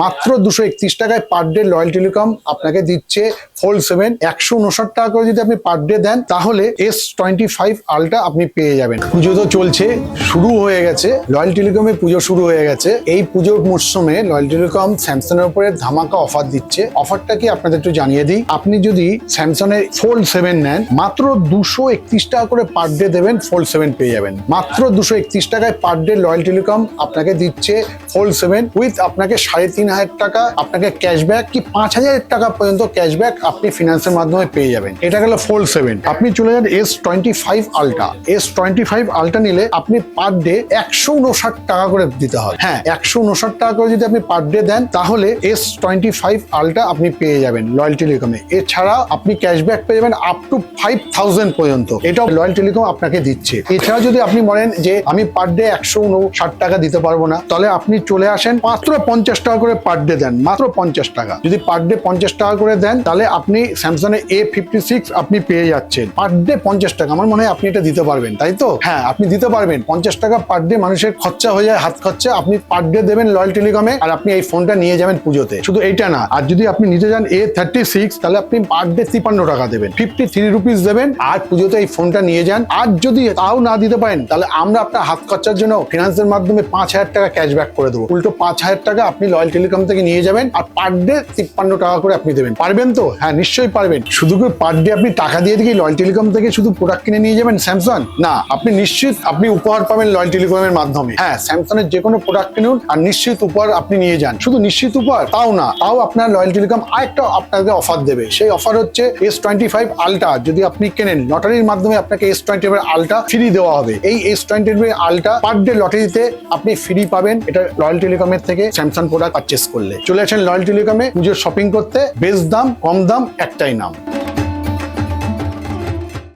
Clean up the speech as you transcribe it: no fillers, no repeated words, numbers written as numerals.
মাত্র 231 টাকায় per day royal telecom আপনাকে দিচ্ছে ফোল্ড 7। 159 টাকা করে যদি আপনি পার ডে দেন তাহলে S25 আলট্রা আপনি পেয়ে যাবেন। পুজো তো চলছে, শুরু হয়ে গেছে, রয়্যাল টেলিকমের পুজো শুরু হয়ে গেছে। এই পুজোর মরশুমে রয়্যাল টেলিকম স্যামসাং এর উপরে ধামাকা অফার দিচ্ছে। অফারটা কি আপনাদের একটু জানিয়ে দিই। আপনি যদি স্যামসাং এর ফোল্ড 7 নেন, মাত্র 231 টাকা করে পার ডে দেবেন, ফোল্ড 7 পেয়ে যাবেন। মাত্র 231 টাকায় পার ডে রয়্যাল টেলিকম আপনাকে দিচ্ছে ফোল্ড 7 উইথ আপনাকে 3,500 টাকা আপনাকে ক্যাশব্যাক কি 5,000 টাকা পর্যন্ত ক্যাশব্যাক আপনি ফিনান্সের মাধ্যমে পেয়ে যাবেন। এটা গেল ফোল্ড 7। আপনি চলে যান S25 আলট্রা। S25 আলট্রা নিলে আপনি পার ডে 159 টাকা করে দিতে হয়। হ্যাঁ, 159 টাকা করে যদি আপনি পার ডে দেন তাহলে S25 আলট্রা আপনি পেয়ে যাবেন রয়্যাল টেলিকমে। এছাড়া আপনি ক্যাশব্যাক পেয়ে যাবেন আপ টু 5,000 পর্যন্ত। এটাও রয়্যাল টেলিকম আপনাকে দিচ্ছে। এছাড়া যদি আপনি বলেন যে আমি পার ডে 159 টাকা দিতে পারবো না, তাহলে আপনি চলে আসেন মাত্র 50 টাকা করে পার ডে দেন, মাত্র 50 টাকা। যদি পার ডে 50 টাকা করে দেন তাহলে আপনি স্যামসাং এর A56 আপনি পেয়ে যাচ্ছেন পার ডে 50 টাকা। আমার মনে হয় আপনি এটা দিতে পারবেন, তাই তো? হ্যাঁ, আপনি দিতে পারবেন। 50 টাকা পার ডে মানুষের খরচা হয়ে যায়, হাত খরচা। আপনি পার ডে দেবেন রয়্যাল টেলিকমে আর আপনি এই ফোনটা নিয়ে যাবেন পুজোতে। শুধু এইটা না, আর যদি আপনি নিতে যান A36 তাহলে আপনি পার ডে 53 টাকা দেবেন, 53 রুপিস দেবেন আর পুজোতে এই ফোনটা নিয়ে যান। আর যদি তাও না দিতে পারেন তাহলে আমরা আপনার হাত খরচার জন্য ফিনান্সের মাধ্যমে 5,000 টাকা ক্যাশব্যাক করে দেবো। উল্টো 5,000 টাকা আপনি রয়্যাল টেলিকম থেকে নিয়ে যাবেন আর পার ডে 53 টাকা করে আপনি দেবেন। পারবেন তো? হ্যাঁ, নিশ্চয়ই পারবেন। শুধু করে পার ডে আপনি টাকা দিয়ে দিকে রয়্যাল টেলিকম থেকে শুধু প্রোডাক্ট কিনে নিয়ে যাবেন স্যামসাং না, আপনি নিশ্চিত আপনি উপহার পাবেন রয়্যাল টেলিকমের মাধ্যমে। হ্যাঁ, স্যামসাং এর যে কোনো প্রোডাক্ট কিনুন আর নিশ্চিত উপহার আপনি নিয়ে যান। শুধু নিশ্চিত উপহার তাও না, তাও আপনার রয়্যাল টেলিকম আরেকটা আপনাকে অফার দেবে। সেই অফার হচ্ছে S25 আলট্রা। যদি আপনি কেনেন লটারির মাধ্যমে আপনাকে S25 আলট্রা ফ্রি দেওয়া হবে। এই S25 আলট্রা পার ডে লটারিতে আপনি ফ্রি পাবেন। এটা রয়্যাল টেলিকমের থেকে স্যামসাং প্রোডাক্ট পারচেস করলে। চলে আসেন রয়্যাল টেলিকমে পুজোর শপিং করতে। বেস্ট দাম, কম দাম, একটাই নাম।